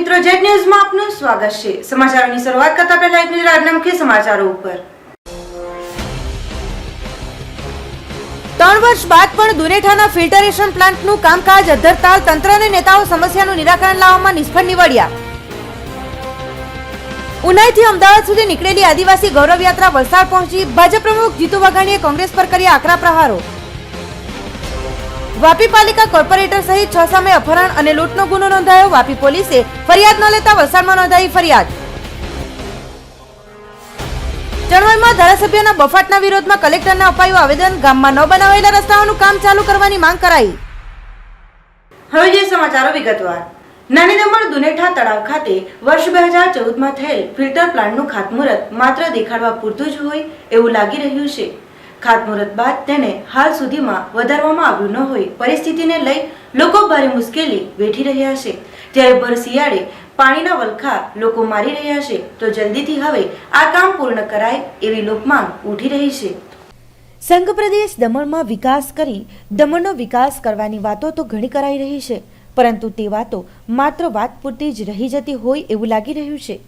મિત્રો, જેડ ન્યૂઝમાં આપનું સ્વાગત છે। સમાચારોની શરૂઆત કરતા પહેલા એક નજર આજના મુખ્ય સમાચારો ઉપર। 3 વર્ષ બાદ પણ દુનેઠાના ફિલ્ટરેશન પ્લાન્ટનું કામકાજ અધ્ધરતા તંત્ર અને નેતાઓ સમસ્યાનું નિરાકરણ લાવવામાં નિષ્ફળ નીવડ્યા। ઉનાઈથી અમદાવાદ સુધી નીકળેલી આદિવાસી ગૌરવ યાત્રા વલસાડ પહોંચી। ભાજપ પ્રમુખ જીતુ વાઘાણીએ કોંગ્રેસ પર કર્યા આકરા પ્રહારો। વાપી પાલિકા કોર્પોરેટર સહિત 6 સામે અપહરણ અને લૂંટનો ગુનો નોંધાયો। વાપી પોલીસે ફરિયાદ ન લેતા વલસાડમાં નોંધાઈ ફરિયાદ। ચણવલમાં ધારાસભ્યના બફાટના વિરોધમાં કલેક્ટરને અપાયું આવેદન। ગામમાં ન બનાવેલા રસ્તાઓનું કામ ચાલુ કરવાની માંગ કરાઈ। હવે જે સમાચારો વિગતવાર। નાની દમણ દુનેઠા તળાવ ખાતે વર્ષ 2014માં થયેલ ફિલ્ટર પ્લાન્ટનું ખાતમુહૂર્ત માત્ર દેખાડવા પૂરતું જ હોય એવું લાગી રહ્યું છે। ખાતમુહૂર્ત બાદ તેને હાલ સુધીમાં વધારવામાં આવ્યું ન હોય પરિસ્થિતિને લઈ લોકો ભારે મુશ્કેલી વેઠી રહ્યા છે। ત્યારે ભર શિયાળે પાણીના વલખા લોકો મારી રહ્યા છે, તો જલ્દીથી હવે આ કામ પૂર્ણ કરાય એવી લોકમાંગ ઉઠી રહી છે। સંઘ પ્રદેશ દમણમાં વિકાસ કરી દમણનો વિકાસ કરવાની વાતો તો ઘણી કરાઈ રહી છે, પરંતુ તે વાતો માત્ર વાત પૂરતી જ રહી જતી હોય એવું લાગી રહ્યું છે,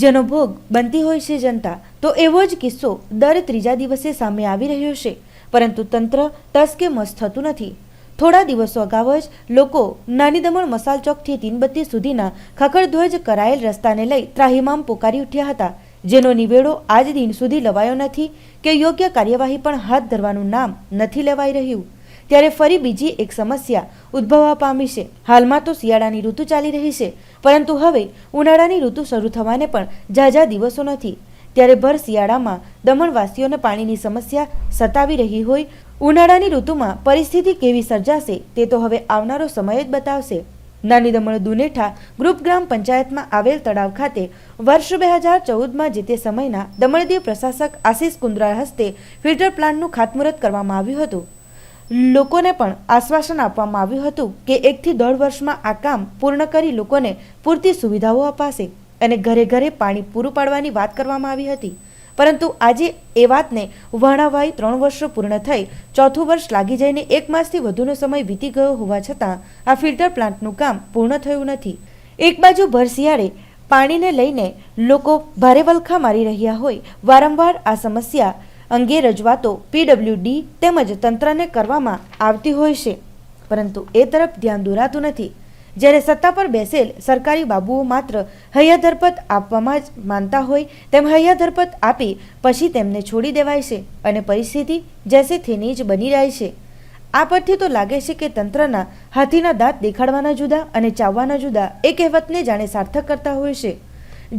જેનો ભોગ બનતી હોય છે જનતા। તો એવો જ કિસ્સો દર ત્રીજા દિવસે સામે આવી રહ્યો છે, પરંતુ તંત્ર તસ કે મસ થતું નથી। થોડા દિવસો અગાઉ જ લોકો નાની દમણ મસાલ ચોકથી તીનબત્તી સુધીના ખખડધ્વજ કરાયેલ રસ્તાને લઈ ત્રાહિમામ પોકારી ઉઠ્યા હતા, જેનો નિવેડો આજ દિન સુધી લવાયો નથી કે યોગ્ય કાર્યવાહી પણ હાથ ધરવાનું નામ નથી લેવાઈ રહ્યું। ત્યારે ફરી બીજી એક સમસ્યા ઉદ્ભવવા પામી છે। હાલમાં તો શિયાળાની ઋતુ ચાલી રહી છે, પરંતુ હવે ઉનાળાની ઋતુ શરૂ થવાને પણ ઝાઝા દિવસો નથી। ત્યારે ભર શિયાળામાં દમણવાસીઓને પાણીની સમસ્યા સતાવી રહી હોય, ઉનાળાની ઋતુમાં પરિસ્થિતિ કેવી સર્જાશે તે તો હવે આવનારો સમય જ બતાવશે। નાની દમણ દુનેઠા ગ્રુપ ગ્રામ પંચાયતમાં આવેલ તળાવ ખાતે વર્ષ 2014માં જે તે સમયના દમણદીવ પ્રશાસક આશિષ કુંદ્રા હસ્તે ફિલ્ટર પ્લાન્ટનું ખાતમુહૂર્ત કરવામાં આવ્યું હતું। લોકોને પણ આશ્વાસન આપવામાં આવ્યું હતું કે 1 થી 1.5 વર્ષમાં આ કામ પૂર્ણ કરી લોકોને પૂરતી સુવિધાઓ અપાશે અને ઘરે ઘરે પાણી પૂરું પાડવાની વાત કરવામાં આવી હતી, પરંતુ આજે એ વાતને વર્ણવાઈ 3 વર્ષો પૂર્ણ થઈ 4થું વર્ષ લાગી જઈને 1 માસથી વધુનો સમય વીતી ગયો હોવા છતાં આ ફિલ્ટર પ્લાન્ટનું કામ પૂર્ણ થયું નથી। એક બાજુ ભર શિયાળે પાણીને લઈને લોકો ભારે વલખા મારી રહ્યા હોય, વારંવાર આ સમસ્યા અંગે રજૂઆતો પીડબ્લ્યુડી તેમજ તંત્રને કરવામાં આવતી હોય છે, પરંતુ એ તરફ ધ્યાન દોરાતું નથી। જ્યારે સત્તા પર બેસેલ સરકારી બાબુઓ માત્ર હૈયાધરપત આપવામાં જ માનતા હોય તેમ હૈયાધરપત આપી પછી તેમને છોડી દેવાય છે અને પરિસ્થિતિ જેસે થેની જ બની રહી છે। આ પરથી તો લાગે છે કે તંત્રના હાથીના દાંત દેખાડવાના જુદા અને ચાવવાના જુદા એ કહેવતને જાણે સાર્થક કરતા હોય છે।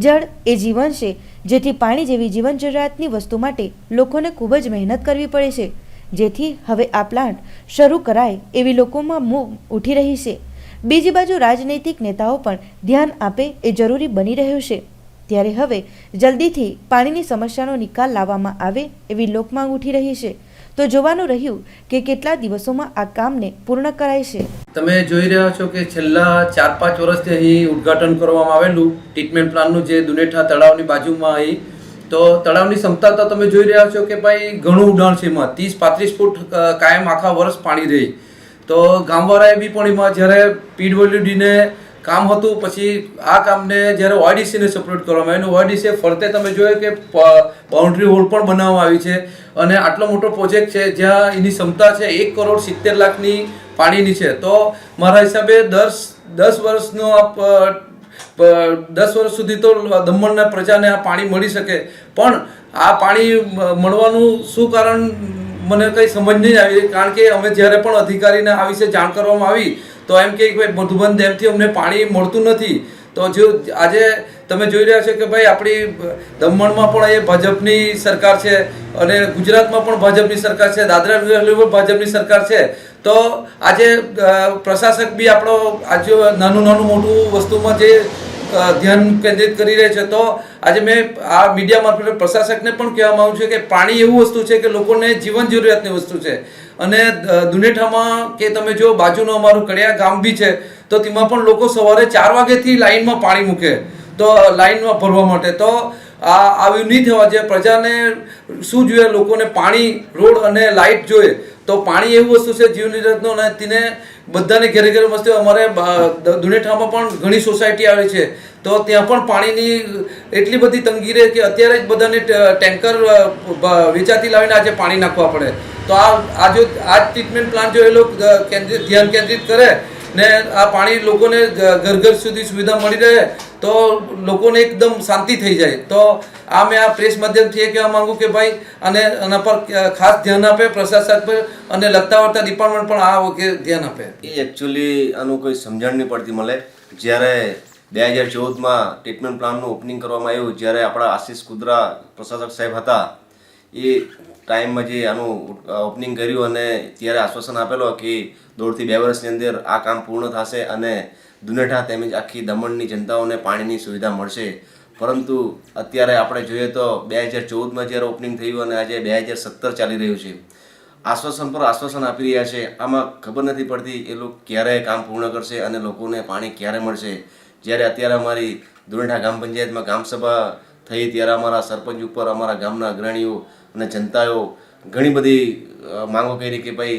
જળ એ જીવન છે, જેથી પાણી જેવી જીવન જરૂરિયાતની વસ્તુ માટે લોકોને ખૂબ જ મહેનત કરવી પડે છે, જેથી હવે આ પ્લાન્ટ શરૂ કરાય એવી લોકોમાં મૂંગ ઉઠી રહી છે। બીજી બાજુ રાજનૈતિક નેતાઓ પણ ધ્યાન આપે એ જરૂરી બની રહ્યું છે। ત્યારે હવે જલ્દીથી પાણીની સમસ્યાનો નિકાલ લાવવામાં આવે એવી લોકમાંગ ઉઠી રહી છે, તો જોવાનું રહ્યું કે કેટલા દિવસોમાં આ કામને પૂર્ણ કરાય છે। તમે જોઈ રહ્યા છો કે છેલ્લા 4-5 વર્ષથી અહીં ઉદ્ઘાટન કરવામાં આવેલું ટ્રીટમેન્ટ પ્લાન્ટનું જે દુનેઠા તળાવની બાજુમાં અહીં, તો તળાવની ક્ષમતા તો તમે જોઈ રહ્યા છો કે ભાઈ ઘણું ઊંડાણ છે, એમાં 30-35 ફૂટ કાયમ આખા વર્ષ પાણી રહે। તો ગામવાળાએ બી પણ એમાં જ્યારે પીડબ્લ્યુડીને કામ હતું, પછી આ કામને જ્યારે ઓઆઈડીસીને સપોર્ટ કરવામાં આવ્યું, ઓઆઈડીસીએ ફરતે તમે જોયું કે બાઉન્ડ્રી વોલ પણ બનાવવામાં આવી છે અને આટલો મોટો પ્રોજેક્ટ છે જ્યાં એની ક્ષમતા છે 1,70,00,000ની પાણીની છે। તો મારા હિસાબે 10 વર્ષનો 10 વર્ષ સુધી તો દમણના પ્રજાને આ પાણી મળી શકે, પણ આ પાણી મળવાનું શું કારણ મને કંઈ સમજ નહીં આવી, કારણ કે અમે જ્યારે પણ અધિકારીને આ વિશે જાણ કરવામાં આવી તો એમ કે ભાઈ મધુબન ડેમથી અમને પાણી મળતું નથી। તો જો આજે તમે જોઈ રહ્યા છો કે ભાઈ આપણી દમણમાં પણ એ ભાજપની સરકાર છે અને ગુજરાતમાં પણ ભાજપની સરકાર છે, દાદરા નગર હવેલી પણ ભાજપની સરકાર છે, તો આજે પ્રશાસક બી આપણો આજે નાનું મોટું વસ્તુમાં જે ધ્યાન કેન્દ્રિત કરી રહે છે। તો આજે મેં આ મીડિયા મારફતે પ્રશાસકને પણ કહેવા માંગુ છું કે પાણી એવું વસ્તુ છે કે લોકોને જીવન જરૂરિયાતની વસ્તુ છે, અને દુનેઠામાં કે તમે જો બાજુનું અમારું કડિયા ગામ બી છે, તો તેમાં પણ લોકો સવારે 4 વાગ્યાથી લાઈનમાં પાણી મૂકે, તો લાઈનમાં ભરવા માટે। તો આવું નહીં થવા જોઈએ। પ્રજાને શું જોઈએ? લોકોને પાણી, રોડ અને લાઇટ જોઈએ। તો પાણી એવું વસ્તુ છે જીવન જરૂરિયાતનું, અને તેને બધાને ઘરે ઘરે મસ્ત અમારે દુનેઠામાં પણ ઘણી સોસાયટી આવે છે તો ત્યાં પણ પાણીની એટલી બધી તંગી રહે કે અત્યારે જ બધાને ટેન્કર વેચાતી લાવીને આજે પાણી નાખવા પડે. તો આ ટ્રીટમેન્ટ પ્લાન્ટ જો એ લોકો ધ્યાન કેન્દ્રિત કરે ને આ પાણી લોકોને ઘર ઘર સુધી સુવિધા મળી રહે તો લોકોને એકદમ શાંતિ થઈ જાય. તો મેં આ પ્રેસ માધ્યમથી એ કહેવા માંગુ કે ભાઈ અને આના પર ખાસ ધ્યાન આપે પ્રશાસન પર અને લગતા વળતા ડિપાર્ટમેન્ટ પણ આ વખતે ધ્યાન આપે. એ એકચ્યુઅલી આનું કોઈ સમજણ નહીં પડતી મળે. જ્યારે 2014માં ટ્રીટમેન્ટ પ્લાનનું ઓપનિંગ કરવામાં આવ્યું, જ્યારે આપણા આશીષ કુદ્રા પ્રશાસક સાહેબ હતા, એ ટાઈમમાં જે આનું ઓપનિંગ કર્યું અને ત્યારે આશ્વાસન આપેલો કે 1.5 થી 2 વર્ષની અંદર આ કામ પૂર્ણ થશે અને દુનેઠા તેમજ આખી દમણની જનતાઓને પાણીની સુવિધા મળશે. પરંતુ અત્યારે આપણે જોઈએ તો 2014માં જ્યારે ઓપનિંગ થયું અને આજે 2017 ચાલી રહ્યું છે, આશ્વાસન પર આશ્વાસન આપી રહ્યા છે. આમાં ખબર નથી પડતી એ લોકો ક્યારે કામ પૂર્ણ કરશે અને લોકોને પાણી ક્યારે મળશે. જ્યારે અત્યારે અમારી દુનેઠા ગ્રામ પંચાયતમાં ગ્રામસભા થઈ ત્યારે અમારા સરપંચ ઉપર અમારા ગામના અગ્રણીઓ અને જનતાઓ ઘણી બધી માંગો કરી કે ભાઈ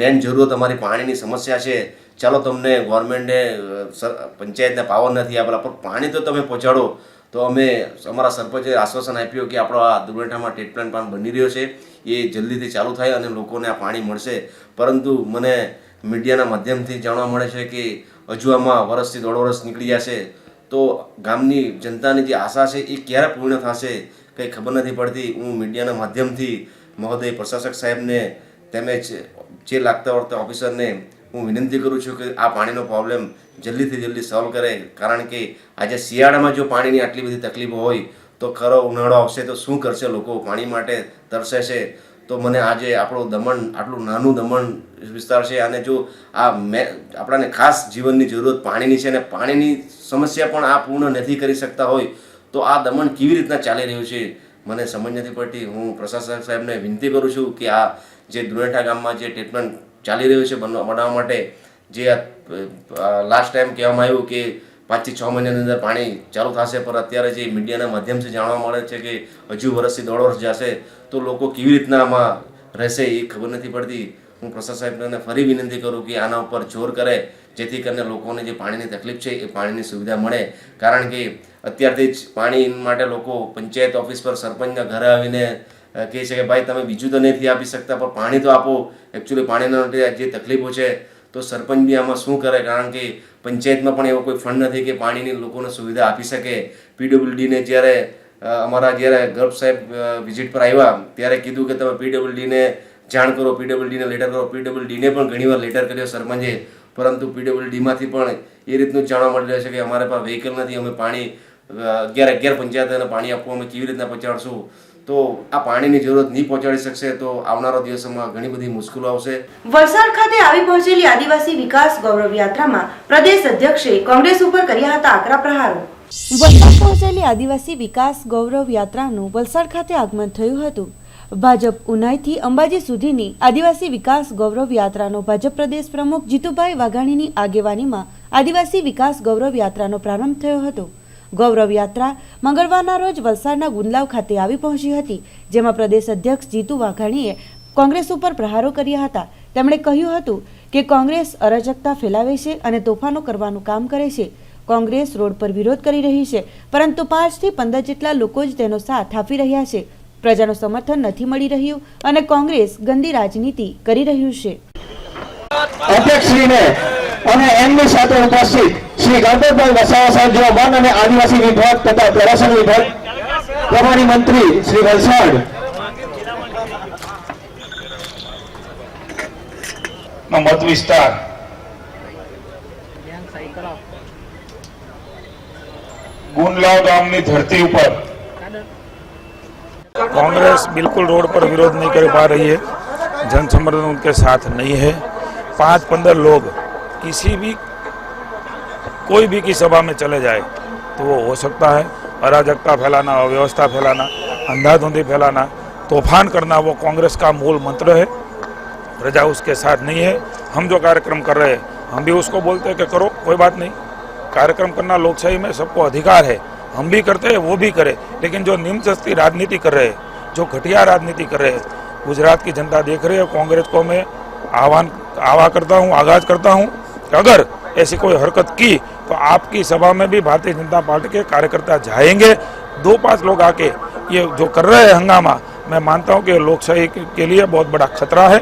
મેન જરૂરત અમારી પાણીની સમસ્યા છે. ચાલો તમને ગવર્મેન્ટે પંચાયતને પાવર નથી આપેલા પણ પાણી તો તમે પહોંચાડો. તો અમે અમારા સરપંચે આશ્વાસન આપ્યું કે આપણો આ દુનેઠામાં ટ્રીટમેન્ટ પ્લાન્ટ બની રહ્યો છે, એ જલ્દીથી ચાલુ થાય અને લોકોને આ પાણી મળશે. પરંતુ મને મીડિયાના માધ્યમથી જાણવા મળે છે કે હજુ આમાં વર્ષથી 1.5 વર્ષ નીકળી જશે. તો ગામની જનતાની જે આશા છે એ ક્યારે પૂર્ણ થશે કંઈ ખબર નથી પડતી. હું મીડિયાના માધ્યમથી મહોદય પ્રશાસક સાહેબને તેમજ જે લાગતા વળતા ઓફિસરને હું વિનંતી કરું છું કે આ પાણીનો પ્રોબ્લેમ જલ્દીથી જલ્દી સોલ્વ કરે. કારણ કે આજે શિયાળામાં જો પાણીની આટલી બધી તકલીફો હોય તો ખરો ઉનાળો આવશે તો શું કરશે? લોકો પાણી માટે તરસે છે. તો મને આજે આપણું દમણ આટલું નાનું દમણ વિસ્તાર છે અને જો આપણાને ખાસ જીવનની જરૂરત પાણીની છે અને પાણીની સમસ્યા પણ આ પૂર્ણ નથી કરી શકતા હોય તો આ દમણ કેવી રીતના ચાલી રહ્યું છે મને સમજ નથી પડતી. હું પ્રશાસક સાહેબને વિનંતી કરું છું કે આ જે દુનેઠા ગામમાં જે ટ્રીટમેન્ટ ચાલી રહ્યું છે બનાવવા માટે, જે લાસ્ટ ટાઈમ કહેવામાં આવ્યું કે 5 થી 6 મહિનાની અંદર પાણી ચાલુ થશે, પણ અત્યારે જે મીડિયાના માધ્યમથી જાણવા મળે છે કે હજુ વર્ષથી 1.5 વર્ષ જશે તો લોકો કેવી રીતના આમાં રહેશે એ ખબર નથી પડતી. હું પ્રશાસક સાહેબને ફરી વિનંતી કરું કે આના ઉપર જોર કરે જેથી કરીને લોકોને જે પાણીની તકલીફ છે એ પાણીની સુવિધા મળે. કારણ કે અત્યારથી જ પાણી માટે લોકો પંચાયત ઓફિસ પર સરપંચના ઘરે આવીને કહે છે કે ભાઈ તમે બીજું તો નથી આપી શકતા પણ પાણી તો આપો. એકચ્યુઅલી પાણીના જે તકલીફો છે તો સરપંચ બી આમાં શું કરે? કારણ કે પંચાયતમાં પણ એવો કોઈ ફંડ નથી કે પાણીની લોકોને સુવિધા આપી શકે. PWDને જ્યારે જ્યારે ગર્ભ સાહેબ વિઝિટ પર આવ્યા ત્યારે કીધું કે તમે PWDને જાણ કરો, PWDને લેટર કરો. PWDને પણ ઘણીવાર લેટર કર્યો સરપંચે, પરંતુ PWDમાંથી પણ એ રીતનું જાણવા મળી રહ્યું છે કે અમારે પાસે વ્હીકલ નથી, અમે પાણી 11 પંચાયતોને પાણી આપવું અમે કેવી રીતના પહોંચાડશું? તો આ પાણીની જરૂરત નહીં પહોંચાડી શકશે તો આવનારા દિવસોમાં ઘણી બધી મુશ્કેલો આવશે. વલસાડ ખાતે આવી પહોંચેલી આદિવાસી વિકાસ ગૌરવ યાત્રામાં પ્રદેશ અધ્યક્ષે કોંગ્રેસ ઉપર કર્યા હતા આકરા પ્રહારો. વલસાડ પહોંચેલી આદિવાસી વિકાસ ગૌરવ યાત્રાનું વલસાડ ખાતે આગમન થયું હતું. ભાજપ ઉનાઈથી અંબાજી સુધીની આદિવાસી વિકાસ ગૌરવ યાત્રાનો ભાજપ પ્રદેશ પ્રમુખ જીતુભાઈ વાઘાણીની આગેવાનીમાં આદિવાસી વિકાસ ગૌરવ યાત્રાનો પ્રારંભ થયો હતો. ગૌરવ યાત્રા મંગળવારના રોજ વલસાડના ગુંદલાવ ખાતે આવી પહોંચી હતી, જેમાં પ્રદેશ અધ્યક્ષ જીતુ વાઘાણીએ કોંગ્રેસ ઉપર પ્રહારો કર્યા હતા. તેમણે કહ્યું હતું કે કોંગ્રેસ અરાજકતા ફેલાવે છે અને તોફાનો કરવાનું કામ કરે છે. કોંગ્રેસ રોડ પર વિરોધ કરી રહી છે, પરંતુ 5 થી 15 જેટલા લોકો જ તેનો સાથ આપી રહ્યા છે. પ્રજાનું સમર્થન નથી મળી રહ્યું અને કોંગ્રેસ ગંદી રાજનીતિ કરી રહ્યું છે. અધ્યક્ષશ્રીને અને એમની સાથે ઉપસ્થિત શ્રી ગણપતભાઈ વસાવા સાહેબ જેવા વન અને આદિવાસી વિભાગ તથા પ્રવાસન વિભાગ પ્રભારી મંત્રી શ્રી વલસાડ નો મત વિસ્તાર ગુંદલાવ ગામની ધરતી ઉપર कांग्रेस बिल्कुल रोड पर विरोध नहीं कर पा रही है, जन समर्थन उनके साथ नहीं है. 5-15 लोग किसी भी कोई भी की सभा में चले जाए तो वो हो सकता है अराजकता फैलाना, अव्यवस्था फैलाना, अंधाधुंधी फैलाना, तूफान करना, वो कांग्रेस का मूल मंत्र है. प्रजा उसके साथ नहीं है. हम जो कार्यक्रम कर रहे हैं हम भी उसको बोलते हैं कि करो, कोई बात नहीं, कार्यक्रम करना लोकशाही में सबको अधिकार है, हम भी करते हैं वो भी करे. लेकिन जो निम्न जस्ती राजनीति कर रहे हैं, जो घटिया राजनीति कर रहे हैं, गुजरात की जनता देख रही है. कांग्रेस को मैं आगाज करता हूँ कि अगर ऐसी कोई हरकत की तो आपकी सभा में भी भारतीय जनता पार्टी के कार्यकर्ता जाएंगे। 2-5 लोग आके ये जो कर रहे हैं हंगामा, मैं मानता हूँ कि लोकशाही के लिए बहुत बड़ा खतरा है।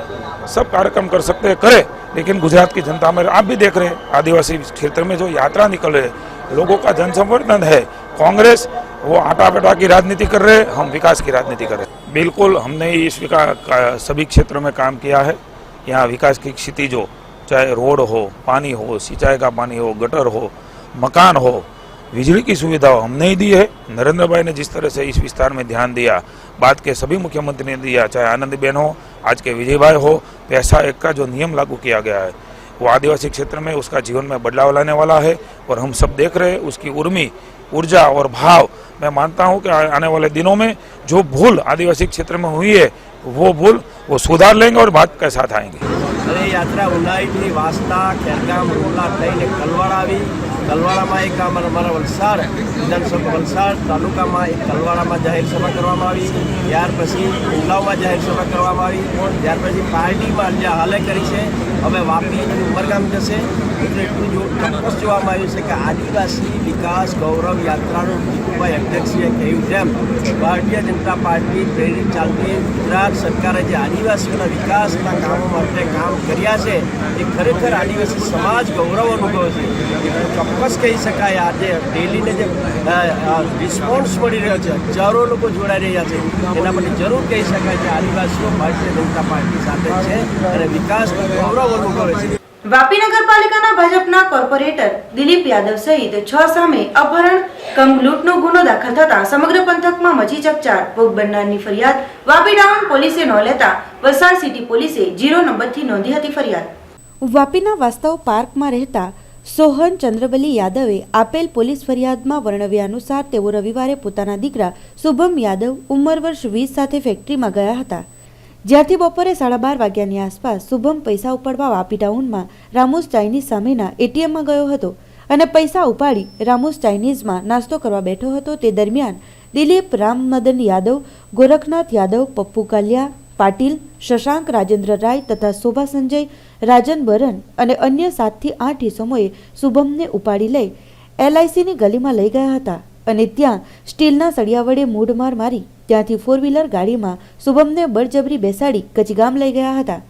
सब कार्यक्रम कर सकते हैं, करें, लेकिन गुजरात की जनता में आप भी देख रहे हैं, आदिवासी क्षेत्र में जो यात्रा निकल रहे हैं, लोगों का जनसमर्थन है। कांग्रेस वो आटा बेटा की राजनीति कर रहे हैं, हम विकास की राजनीति कर रहे हैं। बिल्कुल, हमने इस विकास सभी क्षेत्रों में काम किया है। यहाँ विकास की क्षितिज हो, चाहे रोड हो, पानी हो, सिंचाई का पानी हो, गटर हो, मकान हो, बिजली की सुविधा हो, हमने ही दी है। नरेंद्र भाई ने जिस तरह से इस विस्तार में ध्यान दिया, बात के सभी मुख्यमंत्री ने दिया, चाहे आनंदीबेन हो, आज के विजय भाई हो, पैसा एक का जो नियम लागू किया गया है वो आदिवासी क्षेत्र में उसका जीवन में बदलाव लाने वाला है। और हम सब देख रहे हैं उसकी उर्मी, ऊर्जा और भाव। मैं मानता हूं कि आने वाले दिनों में जो भूल आदिवासी क्षेत्र में हुई है वो भूल वो सुधार लेंगे और बात के साथ आएंगे। अरे यात्रा ઊંડાઈથી વાસતા ખેરગામ રોડલા થઈને કલવાડા આવી। કલવાડામાં એક અમારા વલસાડ વિધાનસભા વલસાડ તાલુકામાં એક કલવાડામાં જાહેર સભા કરવામાં આવી। ત્યાર પછી ઉમલાવમાં જાહેર સભા કરવામાં આવી। ત્યાર પછી પાર્ટીમાં જે હાલે કરી છે હવે વાપી અને ઉમરગામ જશે। એટલે એટલું ચોક્કસ જોવામાં આવ્યું છે કે આદિવાસી વિકાસ ગૌરવ યાત્રાનું જીતુભાઈ અધ્યક્ષીએ કહ્યું તેમ ભારતીય જનતા પાર્ટી પ્રેરિત ચાલતી ગુજરાત સરકારે જે આદિવાસીઓના વિકાસના કામો માટે કામ કર્યા છે એ ખરેખર આદિવાસી સમાજ ગૌરવ અનુભવે છે। ચોક્કસ કહી શકાય આજે ડેલીને જે રિસ્પોન્સ મળી રહ્યો છે, હજારો લોકો જોડાઈ રહ્યા છે, એના માટે જરૂર કહી શકાય કે આદિવાસીઓ ભારતીય જનતા પાર્ટી સાથે છે અને વિકાસનું ગૌરવ અનુભવે છે। વાપી નગરપાલિકાના ભાજપના કોર્પોરેટર દિલીપ યાદવ સહિત 6 સામે અપહરણ કમ લૂંટનો ગુનો દાખલ થતા સમગ્ર પંથકમાં મચી ચકચાર। ભોગ બનનારની ફરિયાદ વાપી ટાઉન પોલીસે ન લેતા વલસાડ સિટી પોલીસે 0 નંબરથી નોંધી હતી ફરિયાદ। વાપીના વાસ્તવ પાર્કમાં રહેતા સોહન ચંદ્રબલી યાદવે આપેલ પોલીસ ફરિયાદમાં વર્ણવ્યા અનુસાર તેઓ રવિવારે પોતાના દીકરા શુભમ યાદવ ઉંમર વર્ષ 20 સાથે ફેક્ટરીમાં ગયા હતા, જ્યાંથી બપોરે 12:30 વાગ્યાની આસપાસ શુભમ પૈસા ઉપાડવા વાપી ટાઉનમાં રામોસ ચાઇનીઝ સામેના એટીએમમાં ગયો હતો અને પૈસા ઉપાડી રામોસ ચાઇનીઝમાં નાસ્તો કરવા બેઠો હતો। તે દરમિયાન દિલીપ રામમદન યાદવ, ગોરખનાથ યાદવ, પપ્પુ કાલિયા પાટીલ, શશાંક રાજેન્દ્ર રાય તથા શોભા સંજય, રાજન બરન અને અન્ય 7 થી 8 ઇસમોએ શુભમને ઉપાડી લઈ એલઆઈસીની ગલીમાં લઈ ગયા હતા અને ત્યાં સ્ટીલના સળિયા વડે મૂઢમાર મારી ત્યાંથી 4 વ્હીલર ગાડીમાં શુભમને બળજબરી બેસાડી કચીગામ લઈ ગયા હતા।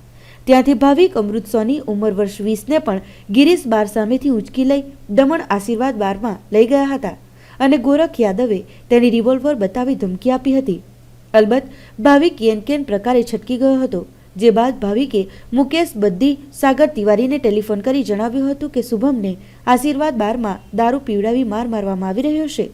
ત્યાંથી ભાવિક અમૃત સોની ઉંમર વર્ષ 20ને પણ ગિરીશ બાર સામેથી ઊંચકી લઈ દમણ આશીર્વાદ બારમાં લઈ ગયા હતા અને ગોરખ યાદવે તેની રિવોલ્વર બતાવી ધમકી આપી હતી। અલબત્ત ભાવિક કેન પ્રકારે છટકી ગયો હતો, જે બાદ ભાવિકે મુકેશ બદ્દી, સાગર તિવારીને ટેલિફોન કરી જણાવ્યું હતું કે શુભમને આશીર્વાદ બારમાં દારૂ પીવડાવી માર મારવામાં આવી રહ્યો છે।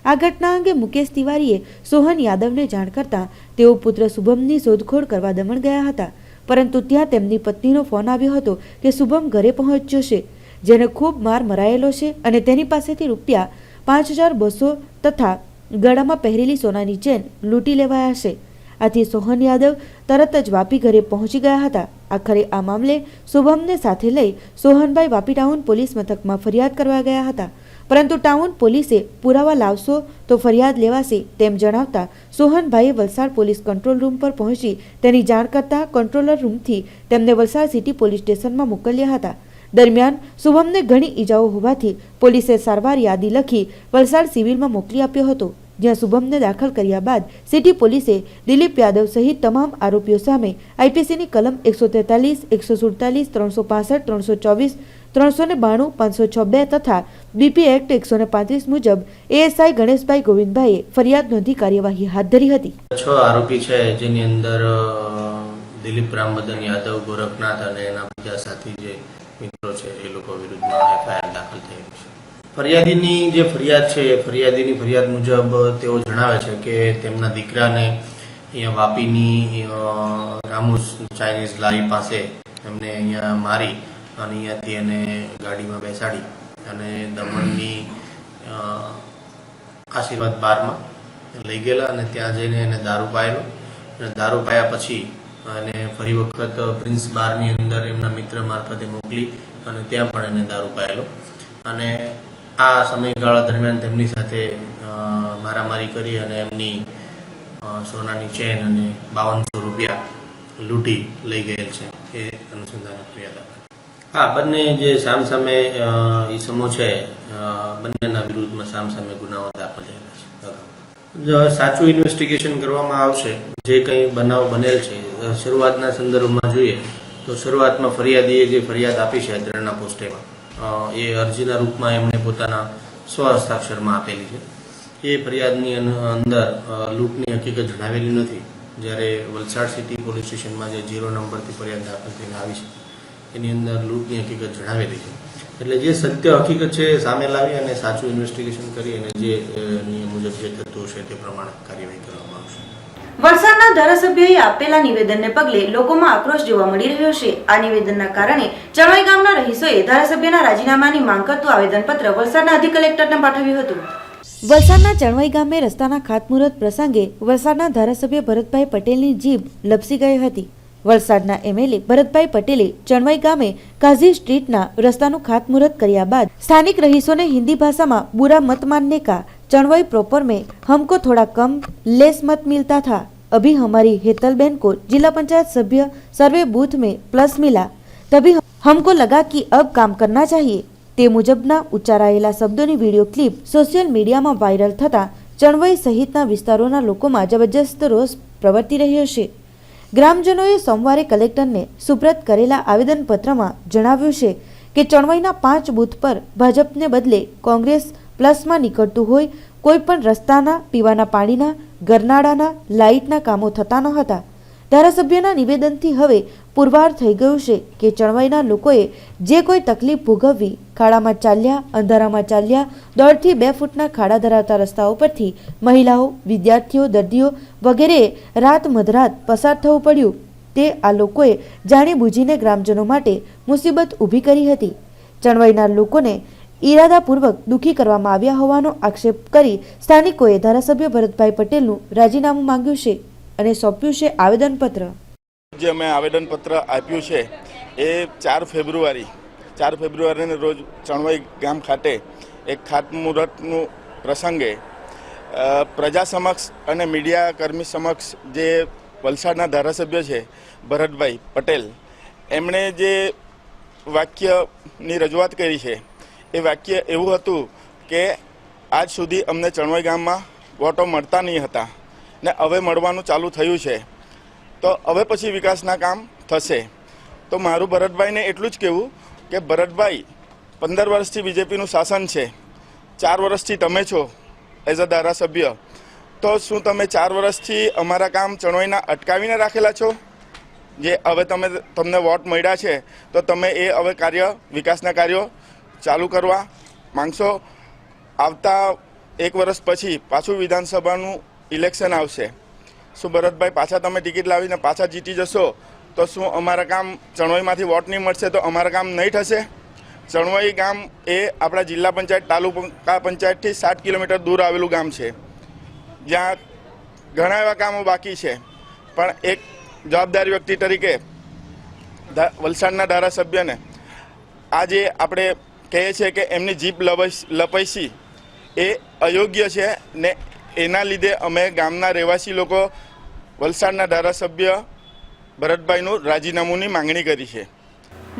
આ ઘટના અંગે મુકેશ તિવારીએ સોહન યાદવને જાણ કરતા તેઓ પુત્ર શુભમની શોધખોળ કરવા દમણ ગયા હતા, પરંતુ ત્યાં તેમની પત્નીનો ફોન આવ્યો હતો કે શુભમ ઘરે પહોંચ્યો છે, જેને ખૂબ માર મરાયેલો છે અને તેની પાસેથી રૂપિયા 5200 તથા ગળામાં પહેરેલી સોનાની ચેન લૂંટી લેવાયા છે। આથી સોહન યાદવ તરત જ વાપી ઘરે પહોંચી ગયા હતા। આખરે આ મામલે શુભમને સાથે લઈ સોહનભાઈ વાપી ટાઉન પોલીસ મથકમાં ફરિયાદ કરવા ગયા હતા, પરંતુ ટાઉન પોલીસે પુરાવા લાવશો તો ફરિયાદ લેવાશે તેમ જણાવતા સોહનભાઈએ વલસાડ પોલીસ કંટ્રોલ રૂમ પર પહોંચી તેની જાણ કરતા કંટ્રોલર રૂમથી તેમને વલસાડ સિટી પોલીસ સ્ટેશનમાં મોકલ્યા હતા। દરમિયાન શુભમને ઘણી ઈજાઓ હોવાથી પોલીસે સારવાર યાદી લખી વલસાડ સિવિલમાં મોકલી આપ્યો હતો, જ્યાં શુભમને દાખલ કર્યા બાદ સિટી પોલીસે દિલીપ યાદવ સહિત તમામ આરોપીઓ સામે આઈપીસીની કલમ 143, 147, 365, 324, 392, 506 તથા બીપી એક્ટ 135 મુજબ એએસઆઈ ગણેશભાઈ ગોવિંદભાઈએ ફરિયાદ નોંધી કાર્યવાહી હાથ ધરી હતી। 6 આરોપી છે, જેની અંદર દિલીપ રામબદન યાદવ, ગોરખનાથ અને એના બીજા સાથી જે મિત્રો છે એ લોકો વિરુદ્ધમાં એફઆઈઆર દાખલ થઈ છે। ફરિયાદીની જે ફરિયાદ છે એ ફરિયાદીની ફરિયાદ મુજબ તેઓ જણાવે છે કે તેમના દીકરાને અહીંયા વાપીની રામોસ ચાઇનીઝ લારી પાસે એમને અહીંયા મારી અને અહીંયાથી એને ગાડીમાં બેસાડી અને દમણની આશીર્વાદ બારમાં લઈ ગયેલા અને ત્યાં જઈને એને દારૂ પાયેલો અને દારૂ પાયા પછી અને ફરી વખત પ્રિન્સ બારની અંદર એમના મિત્ર મારફતે મોકલી અને ત્યાં પણ એને દારૂ પાયેલો અને આ સમયગાળા દરમિયાન તેમની સાથે મારામારી કરી અને એમની સોનાની ચેન અને 5200 રૂપિયા લૂંટી લઈ ગયેલ છે એ અનુસંધાને ફરિયાદ આપી. હા, બંને જે સામસામે ઈસમો છે બંનેના વિરુદ્ધમાં સામસામે ગુનાઓ દાખલ થયેલા છે. સાચું ઇન્વેસ્ટિગેશન કરવામાં આવશે. જે કંઈ બનાવ બનેલ છે શરૂઆતના સંદર્ભમાં જોઈએ તો શરૂઆતમાં ફરિયાદીએ જે ફરિયાદ આપી છે અદ્રણા પોસ્ટેમાં એ અરજીના રૂપમાં એમણે પોતાના સ્વ હસ્તાક્ષરમાં આપેલી છે. એ ફરિયાદની અંદર લૂંટની હકીકત જણાવેલી નથી. જ્યારે વલસાડ સિટી પોલીસ સ્ટેશનમાં જે 0 નંબરથી ફરિયાદ દાખલ થઈને આવી છે એની અંદર લૂંટની હકીકત જણાવેલી છે. એટલે જે સત્ય હકીકત છે એ સામે લાવી અને સાચું ઇન્વેસ્ટિગેશન કરી અને જે નિયમ મુજબ જે થતું હશે તે પ્રમાણે કાર્યવાહી કરવામાં આવશે. વલસાડના ધારાસભ્યએ આપેલા નિવેદનને પગલે લોકોમાં આક્રોશ જોવા મળી રહ્યો છે. આ નિવેદનના કારણે ચણવાઈ ગામના રહીશોએ ધારાસભ્યના રાજીનામાની માંગ કરતું આવેદનપત્ર વલસાડના અધિક કલેક્ટરને પાઠવ્યું હતું. વલસાડના ચણવાઈ ગામે રસ્તાના ખાતમુહૂર્ત પ્રસંગે વલસાડના ધારાસભ્ય ભરતભાઈ પટેલની જીભ લપસી ગઈ હતી. વલસાડના એમએલએ ભરતભાઈ પટેલે ચણવાઈ ગામે કાઝી સ્ટ્રીટના રસ્તાનું ખાતમુહૂર્ત કર્યા બાદ સ્થાનિક રહીશોને હિન્દી ભાષામાં बुरा मत मानने का चणवाई प्रॉपर में हमको थोड़ा कम लेस मत मिलता था. अभी हमारी हेतलबेन को जिला पंचायत सभ्य सर्वे बूथ में प्लस मिला तभी हमको लगा कि अब काम करना चाहिए. તે મુજબના ઉચ્ચારાયેલા શબ્દોની વિડીયો ક્લિપ સોશિયલ મીડિયામાં વાયરલ થતાં ચણવાઈ સહિતના વિસ્તારોના લોકોમાં જબરજસ્ત રોષ પ્રવર્તી રહ્યો છે. ગ્રામજનોએ સોમવારે કલેક્ટરને સુપ્રત કરેલા આવેદનપત્રમાં જણાવ્યું છે કે ચણવાઈના 5 બૂથ પર ભાજપને બદલે કોંગ્રેસ પ્લસમાં નીકળતું હોય. કોઈ પણ રસ્તાના, પીવાના પાણીના, ગરનાળાના, લાઇટના કામો થતા ન હતા. ધારાસભ્યના નિવેદનથી હવે પુરવાર થઈ ગયું છે કે ચણવાઈના લોકોએ જે કોઈ તકલીફ ભોગવવી, ખાડામાં ચાલ્યા, અંધારામાં ચાલ્યા, 1.5 થી 2 ફૂટના ખાડા ધરાવતા રસ્તાઓ પરથી મહિલાઓ, વિદ્યાર્થીઓ, દર્દીઓ વગેરે રાત મધરાત પસાર થવું પડ્યું. તે આ લોકોએ જાણીબૂજીને ગ્રામજનો માટે મુસીબત ઊભી કરી હતી. ચણવાઈના લોકોને ઈરાદાપૂર્વક દુઃખી કરવામાં આવ્યા હોવાનો આક્ષેપ કરી સ્થાનિકોએ ધારાસભ્ય ભરતભાઈ પટેલનું રાજીનામું માંગ્યું છે અને સોંપ્યું છે આવેદનપત્ર. જે અમે આવેદનપત્ર આપ્યું છે એ 4 ફેબ્રુઆરીના રોજ ચણવાઈ ગામ ખાતે એક ખાતમુહૂર્તનું પ્રસંગે પ્રજા સમક્ષ અને મીડિયા કર્મી સમક્ષ જે વલસાડના ધારાસભ્ય છે ભરતભાઈ પટેલ, એમણે જે વાક્યની રજૂઆત કરી છે એ વાક્ય એવું હતું કે આજ સુધી અમને ચણવાઈ ગામમાં વોટો મળતા નહીં હતા ને હવે મળવાનું ચાલુ થયું છે, તો હવે પછી વિકાસના કામ થશે. તો મારું ભરતભાઈને એટલું જ કહેવું કે ભરતભાઈ 15 વર્ષથી બીજેપીનું શાસન છે, 4 વર્ષથી તમે છો એઝ અ ધારાસભ્ય, તો શું તમે 4 વર્ષથી અમારા કામ ચણવાઈના અટકાવીને રાખેલા છો? જે હવે તમને વોટ મળ્યા છે તો તમે એ હવે વિકાસના કાર્યો ચાલુ કરવા માંગશો? આવતા 1 વર્ષ પછી પાછું વિધાનસભાનું ઇલેક્શન આવશે. શું ભરતભાઈ પાછા તમે ટિકિટ લાવીને પાછા જીતી જશો તો શું અમારા કામ ચણવાઈમાંથી વોટ નહીં મળશે તો અમારા કામ નહીં થશે? ચણવાઈ ગામ એ આપણા જિલ્લા પંચાયત, તાલુકા પંચાયતથી 7 કિલોમીટર દૂર આવેલું ગામ છે, જ્યાં ઘણા એવા કામો બાકી છે. પણ એક જવાબદારી વ્યક્તિ તરીકે વલસાડના ધારાસભ્યને આજે આપણે કહીએ છીએ કે એમની જીભ લપાઈશી એ અયોગ્ય છે ને એના લીધે અમે ગામના રહેવાસી લોકો વલસાડના ધારાસભ્ય ભરતભાઈનું રાજીનામુંની માંગણી કરી છે.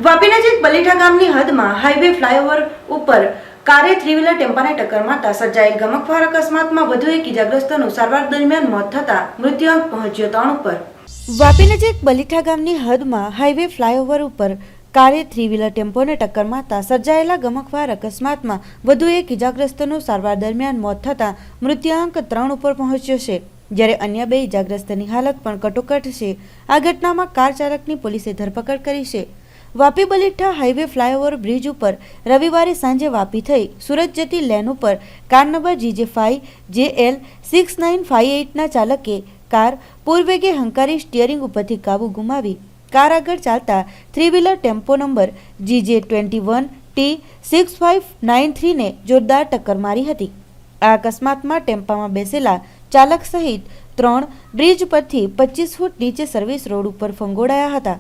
વાપી નજીક બલીઠા ગામની હદમાં હાઈવે ફ્લાયઓવર ઉપર કારે 3 વ્હીલર ટેમ્પાને ટક્કર મારતા સર્જાયેલ ગમખ્વાર અકસ્માતમાં વધુ એક ઇજાગ્રસ્તનું સારવાર દરમિયાન મોત થતાં મૃત્યુઆંક પહોંચ્યો 3 ઉપર. વાપી નજીક બલીઠા ગામની હદમાં હાઈવે ફ્લાયઓવર ઉપર કારે 3 વ્હીલર ટેમ્પોને ટક્કર મારતા સર્જાયેલા ગમખ્વાર અકસ્માતમાં વધુ એક ઇજાગ્રસ્તનું સારવાર દરમિયાન મોત થતાં મૃત્યુઆંક 3 ઉપર પહોંચ્યો છે, જ્યારે અન્ય 2 ઇજાગ્રસ્તની હાલત પણ કટોકટ છે. આ ઘટનામાં કાર ચાલકની પોલીસે ધરપકડ કરી છે. Vapi Balitha highway flyover bridge ઉપર રવિવારે સાંજે વાપી થઈ સુરત જતી લેન ઉપર કાર નંબર GJ5JL 6958ના ચાલકે કાર પૂરવેગે હંકારી સ્ટીયરિંગ ઉપરથી કાબુ ગુમાવી કાર આગળ ચાલતા 3 વ્હીલર ટેમ્પો નંબર GJ21T6593 ને જોરદાર ટક્કર મારી હતી. આ અકસ્માતમાં ટેમ્પામાં બેસેલા ચાલક સહિત 3 બ્રિજ પરથી 25 ફૂટ નીચે સર્વિસ રોડ ઉપર ફંગોળાયા હતા,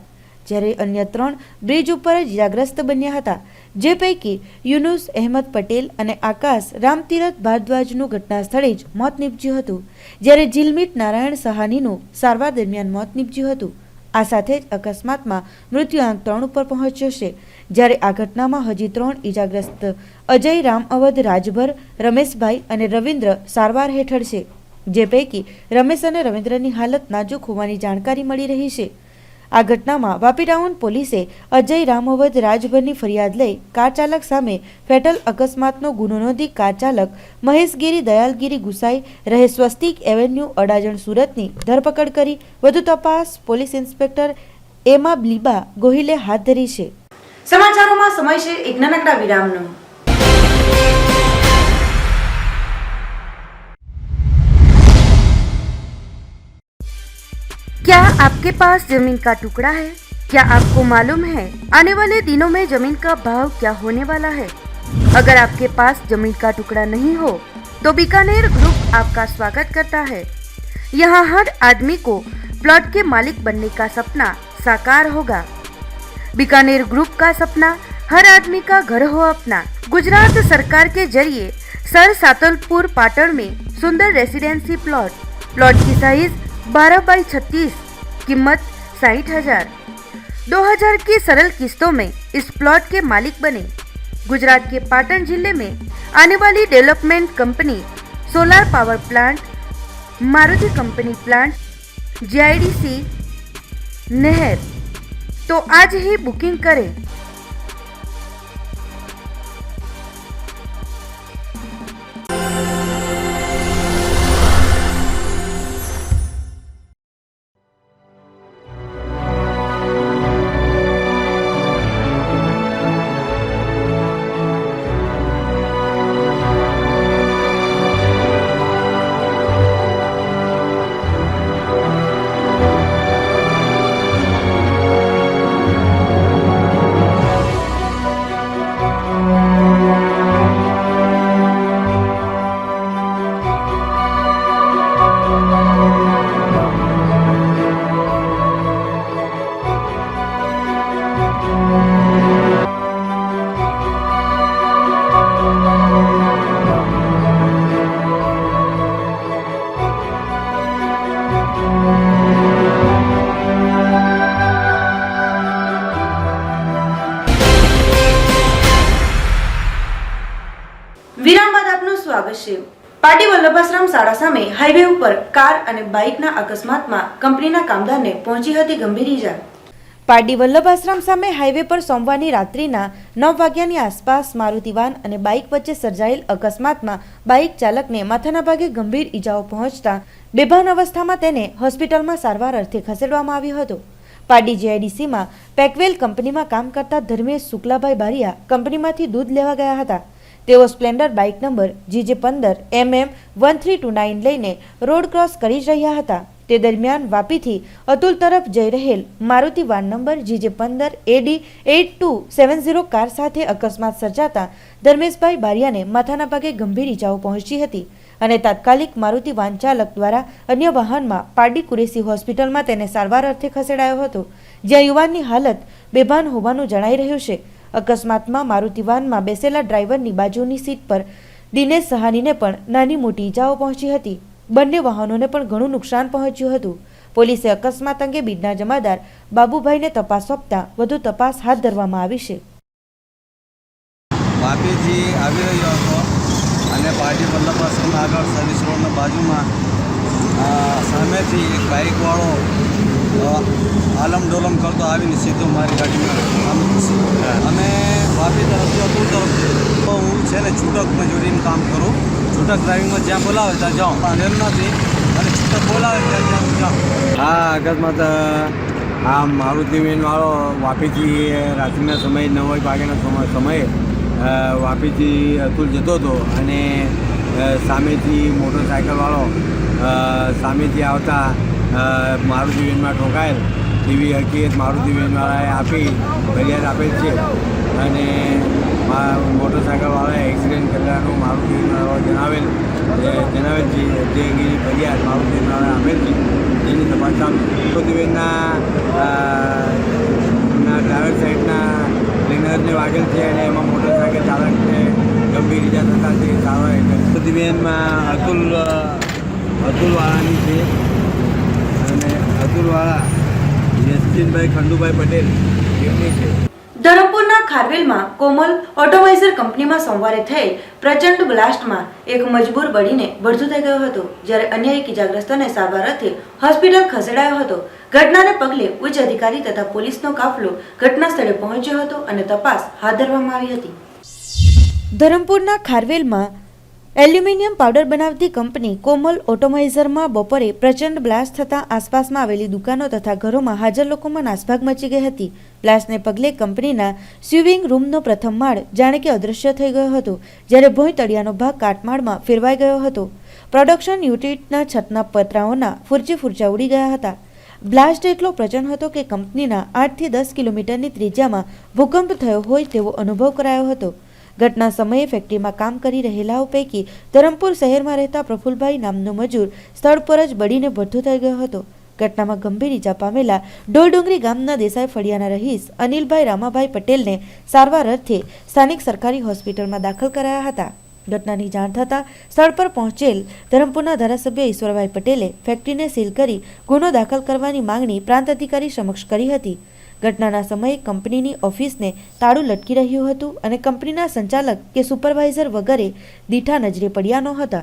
જ્યારે અન્ય 3 બ્રિજ ઉપર જ ઇજાગ્રસ્ત બન્યા હતા, જે પૈકી યુનુસ અહેમદ પટેલ અને આકાશ રામતીરથ ભારદ્વાજનું ઘટના સ્થળે જ મોત નીપજ્યું હતું, જ્યારે ઝીલમીટ નારાયણ સહાનીનું સારવાર દરમિયાન મોત નીપજ્યું હતું. આ સાથે જ અકસ્માતમાં મૃત્યુઆંક 3 ઉપર પહોંચ્યો છે, જ્યારે આ ઘટનામાં હજી 3 ઈજાગ્રસ્ત અજય, રામ અવધ, રાજભર, રમેશભાઈ અને રવિન્દ્ર સારવાર હેઠળ છે, જે પૈકી રમેશ અને રવિન્દ્રની હાલત નાજુક હોવાની જાણકારી મળી રહી છે. આ ઘટનામાં વાપી ટાઉન પોલીસે અજય, રામવદ, રાજભરની ફરિયાદ લઈ કાર ચાલક સામે ફેટલ અકસ્માતનો ગુનો નોંધી કાર ચાલક મહેશગીરી દયાલગીરી ગુસાઈ રહે સ્વસ્તિક એવન્યુ, અડાજણ, સુરતની ધરપકડ કરી વધુ તપાસ પોલીસ ઇન્સ્પેક્ટર એમા બ્લીબા ગોહિલે હાથ ધરી છે. સમાચારોમાં સમય છે એક નાનકડા વિરામનો. क्या आपके पास जमीन का टुकड़ा है? क्या आपको मालूम है आने वाले दिनों में जमीन का भाव क्या होने वाला है? अगर आपके पास जमीन का टुकड़ा नहीं हो तो बीकानेर ग्रुप आपका स्वागत करता है. यहाँ हर आदमी को प्लॉट के मालिक बनने का सपना साकार होगा. बीकानेर ग्रुप का सपना हर आदमी का घर हो अपना. गुजरात सरकार के जरिए सर सातलपुर पाटण में सुंदर रेसिडेंसी प्लॉट की साइज 12x36, कीमत 60,000. 2,000 की सरल किस्तों में इस प्लॉट के मालिक बने. गुजरात के पाटन जिले में आने वाली development company solar power plant, Maruti company plant, GIDC, नहर, तो आज ही बुकिंग करें. વિરામ બાદ આપનું સ્વાગત છે. પાટી વલ્લભાશ્રમ શાળા સામે હાઈવે ઉપર કાર અને બાઇકના અકસ્માતમાં કંપનીના કામદારને પહોંચી હતી ગંભીર ઈજા. પાટી વલ્લભાશ્રમ સામે હાઈવે પર સોમવારની રાત્રિના 9 વાગ્યાની આસપાસ મારુતિ વાન અને બાઇક વચ્ચે સર્જાયેલ અકસ્માતમાં બાઇક ચાલકને માથાના ભાગે ગંભીર ઈજાઓ પહોંચતા બેભાન અવસ્થામાં તેને હોસ્પિટલમાં સારવાર અર્થે ખસેડવામાં આવ્યો હતો. પાટી GIDCમાં પેકવેલ કંપનીમાં કામ કરતા ધર્મેશ શુક્લાભાઈ બારિયા કંપનીમાંથી દૂધ લેવા ગયા હતા. તેઓ સ્પ્લેન્ડર બાઇક નંબર GJ15MM1329 લઈને રોડ ક્રોસ કરી રહ્યા હતા. તે દરમિયાન વાપીથી અતુલ તરફ જઈ રહેલ Maruti van number GJ15AD8270 car સાથે અકસ્માત સર્જાતા ધર્મેશભાઈ બારિયાને માથાના ભાગે ગંભીર ઈજાઓ પહોંચી હતી અને તાત્કાલિક મારુતિ વાન ચાલક દ્વારા અન્ય વાહનમાં પારડી કુરેશી હોસ્પિટલમાં તેને સારવાર અર્થે ખસેડાયો હતો, જ્યાં યુવાનની હાલત બેભાન હોવાનું જણાઈ રહ્યું છે. અકસ્માતમાં મારુતિ વાનમાં બેસેલા ડ્રાઈવરની બાજુની સીટ પર દિનેશ સહાનીને પણ નાની મોટી ઈજાઓ પહોંચી હતી. બંને વાહનોને પણ ઘણું નુકસાન પહોંચ્યું હતું. પોલીસે અકસ્માત અંગે બીડના જમાદાર બાબુભાઈને તપાસ સોંપતા વધુ તપાસ હાથ ધરવામાં આવી છે. વાપીથી આવી રહ્યો હતો અને પાટી વલ્લભાશ્રમ આગળ સર્વિસ રોડના બાજુમાં સામેથી એક બાઇકવાળો આલમ ડોલમ કરતો આવીને સીધો મારી ગાડીમાં અમે વાપી તરફથી અતુલ તરફથી તો હું છે ને છૂટક મજૂરીનું કામ કરું. છૂટક ડ્રાઇવિંગમાં જ્યાં બોલાવે ત્યાં જાઉં, એમ નથી અને છૂટક બોલાવે ત્યાં હું જાઉં. આ અકસ્માત આ મારુતિ વેનવાળો વાપીથી રાત્રિના સમયે 9 વાગ્યાના સમયે વાપીથી અતુલ જતો હતો અને સામેથી મોટરસાઇકલવાળો સામેથી આવતા મારુતિ વેનમાં ઠોકાયેલ એવી હકીકત મારુતિ વેનવાળાએ આપી ફરિયાદ આપેલ છે અને મોટરસાઇકલવાળાએ એક્સિડન્ટ કરેલાનું મારુતિ વેનવાળાએ જણાવેલ છે. જે અંગેની ફરિયાદ મારુતિ વેનવાળાએ આપેલ છે જેની તપાસ ચાલુ. મારુતિ વેનના ડ્રાઈવર સાઈડના ટ્રેનરને વાગેલ છે અને એમાં મોટરસાઇકલ ચાલકને ગંભીર ઈજા થતાં તે સારવાર મારુતિ વેનમાં અતુલવાળાની છે અને અતુલવાળા જતીનભાઈ ખંડુભાઈ પટેલ એમની છે. ધરમપુરના ખારવેલમાં કોમલ ઓટોમાઇઝર કંપનીમાં સોમવારે થયેલ પ્રચંડ બ્લાસ્ટમાં એક મજબૂર બળીને ભડથું થઈ ગયો હતો, જ્યારે અન્ય એક ઇજાગ્રસ્તને સારવાર અર્થે હોસ્પિટલ ખસેડાયો હતો. ઘટનાને પગલે ઉચ્ચ અધિકારી તથા પોલીસનો કાફલો ઘટના સ્થળે પહોંચ્યો હતો અને તપાસ હાથ ધરવામાં આવી હતી. ધરમપુરના ખારવેલમાં એલ્યુમિનિયમ પાવડર બનાવતી કંપની કોમલ ઓટોમાઇઝરમાં બપોરે પ્રચંડ બ્લાસ્ટ થતાં આસપાસમાં આવેલી દુકાનો તથા ઘરોમાં હાજર લોકોમાં નાસભાગ મચી ગઈ હતી. બ્લાસ્ટને પગલે કંપનીના સ્યુવિંગ રૂમનો પ્રથમ માળ જાણે કે અદૃશ્ય થઈ ગયો હતો, જ્યારે ભોંય તળિયાનો ભાગ કાટમાળમાં ફેરવાઈ ગયો હતો. પ્રોડક્શન યુનિટના છતના પતરાઓના ફૂરચા ઉડી ગયા હતા. બ્લાસ્ટ એટલો પ્રચંડ હતો કે કંપનીના 8 થી 10 કિલોમીટરની ત્રિજ્યામાં ભૂકંપ થયો હોય તેવો અનુભવ કરાયો હતો. ઘટના સમયે ફેક્ટરીમાં કામ કરી રહેલાઓ પૈકી ધરમપુર શહેરમાં રહેતા પ્રફુલભાઈ નામનો મજૂર સ્થળ પર જ બળીને ભડથું થઈ ગયો હતો. ઘટનામાં ગંભીર ઈજા પામેલા ડોલડુંગરી ગામના દેસાઈ ફળિયાના રહીશ અનિલભાઈ રામાભાઈ પટેલને સારવાર અર્થે સ્થાનિક સરકારી હોસ્પિટલમાં દાખલ કરાયા હતા. ઘટનાની જાણ થતાં સ્થળ પર પહોંચેલ ધરમપુરના ધારાસભ્ય ઈશ્વરભાઈ પટેલે ફેક્ટરીને સીલ કરી ગુનો દાખલ કરવાની માંગણી પ્રાંત અધિકારી સમક્ષ કરી હતી. ઘટનાના સમયે કંપનીની ઓફિસને તાળું લટકી રહ્યું હતું અને કંપનીના સંચાલક કે સુપરવાઇઝર વગેરે દીઠા નજરે પડ્યા નહોતા.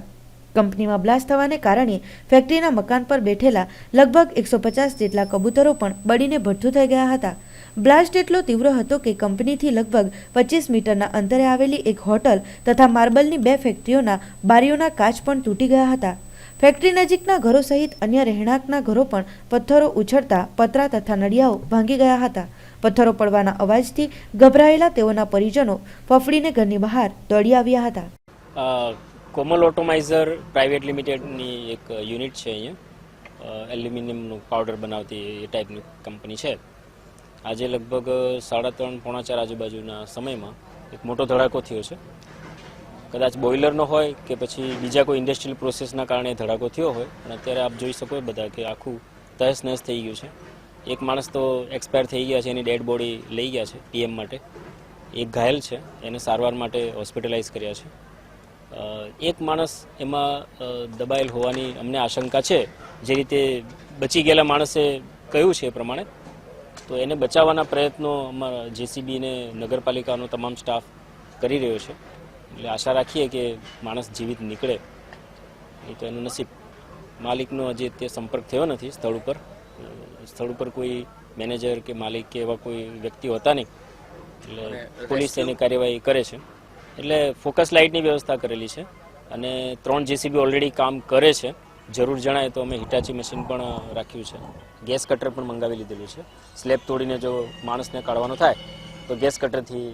કંપનીમાં બ્લાસ્ટ થવાને કારણે ફેક્ટરીના મકાન પર બેઠેલા લગભગ 150 જેટલા કબૂતરો પણ બળીને ભડથું થઈ ગયા હતા. બ્લાસ્ટ એટલો તીવ્ર હતો કે કંપનીથી લગભગ 25 મીટરના અંતરે આવેલી એક હોટલ તથા માર્બલની 2 ફેક્ટરીઓના બારીઓના કાચ પણ તૂટી ગયા હતા. ફેક્ટરી નજીકના ઘરો સહિત અન્ય રહેણાંકના ઘરો પણ પથ્થરો ઉછળતા પતરા તથા નળિયાઓ ભાંગી ગયા હતા. પથ્થરો પડવાના અવાજથી ગભરાયેલા તેઓના પરિજનો ફફડીને ઘરની બહાર દોડી આવ્યા હતા. કોમલ ઓટોમાઇઝર પ્રાઇવેટ લિમિટેડની એક યુનિટ છે અહીંયા, એલ્યુમિનિયમનું પાવડર બનાવતી એ ટાઈપની કંપની છે. આજે લગભગ 3:30 પોણા 4 આજુબાજુના સમયમાં એક મોટો ધડાકો થયો છે. કદાચ બોઇલરનો હોય કે પછી બીજા કોઈ ઇન્ડસ્ટ્રીયલ પ્રોસેસના કારણે ધડાકો થયો હોય, પણ અત્યારે આપ જોઈ શકો બધા કે આખું તહેસ નહેસ થઈ ગયું છે. એક માણસ તો એક્સપાયર થઈ ગયા છે, એની ડેડ બોડી લઈ ગયા છે પીએમ માટે. એક ઘાયલ છે, એને સારવાર માટે હોસ્પિટલાઇઝ કર્યા છે. એક માણસ એમાં દબાયેલ હોવાની અમને આશંકા છે. જે રીતે બચી ગયેલા માણસે કહ્યું છે એ પ્રમાણે, તો એને બચાવવાના પ્રયત્નો અમારા જેસીબી ને નગરપાલિકાનો તમામ સ્ટાફ કરી રહ્યો છે. એટલે આશા રાખીએ કે માણસ જીવિત નીકળે, નહીં તો એનું નસીબ. માલિકનો હજી તે સંપર્ક થયો નથી સ્થળ ઉપર કોઈ મેનેજર કે માલિક કે એવા કોઈ વ્યક્તિ હોતા નહીં, એટલે પોલીસ એની કાર્યવાહી કરે છે. એટલે ફોકસ લાઇટની વ્યવસ્થા કરેલી છે અને 3 જેસીબી ઓલરેડી કામ કરે છે. જરૂર જણાય તો અમે હિટાચી મશીન પણ રાખ્યું છે. ગેસ કટર પણ મંગાવી લીધેલું છે. સ્લેબ તોડીને જો માણસને કાઢવાનો થાય તો ગેસ કટરથી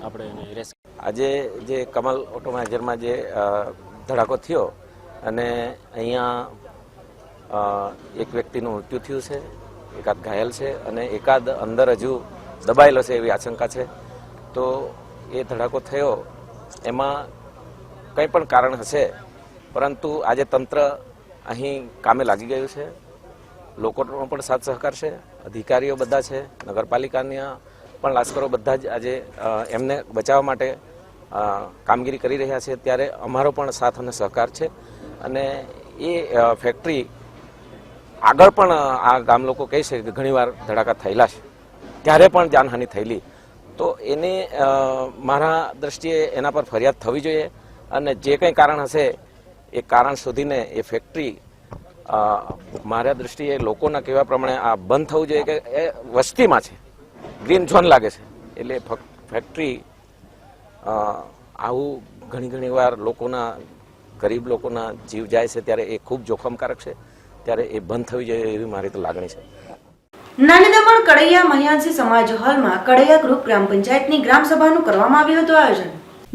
આપણે એને રેસ્ક્યુ. આજે જે કમલ ઓટોમાઇઝરમાં જે ધડાકો થયો અને અહીંયા એક વ્યક્તિનું મૃત્યુ થયું છે, એકાદ ઘાયલ છે અને એકાદ અંદર હજુ દબાયેલો છે એવી આશંકા છે. તો એ ધડાકો થયો એમાં કંઈ પણ કારણ હશે, પરંતુ આજે તંત્ર અહીં કામે લાગી ગયું છે. લોકોનો પણ સાથ સહકાર છે, અધિકારીઓ બધા છે, નગરપાલિકાના પણ લાશ્કરો બધા જ આજે એમને બચાવવા માટે કામગીરી કરી રહ્યા છે. ત્યારે અમારો પણ સાથ અને સહકાર છે અને એ ફેક્ટરી આગળ પણ આ ગામ લોકો કહે છે કે ઘણીવાર ધડાકા થયેલા છે, ત્યારે પણ જાનહાનિ થયેલી. તો એને મારા દ્રષ્ટિએ એના પર ફરિયાદ થવી જોઈએ અને જે કંઈ કારણ હશે એ કારણ શોધીને એ ફેક્ટરી મારા દ્રષ્ટિએ લોકોના કહેવા પ્રમાણે આ બંધ થવું જોઈએ કે એ વસ્તીમાં છે, ગ્રીન ઝોન લાગે છે. એટલે ફેક્ટરી આવું ઘણી વાર લોકોના ગરીબ લોકોના જીવ જાય છે ત્યારે એ ખૂબ જોખમકારક છે. ત્યારે એ બંધ થવી જોઈએ એવી મારી તો લાગણી છે. નાની દમણ કડૈયા મહ્યાંસી સમાજ હોલમાં કડૈયા ગ્રુપ ગ્રામ પંચાયતની ગ્રામ સભાનું કરવામાં આવ્યું હતું આયોજન.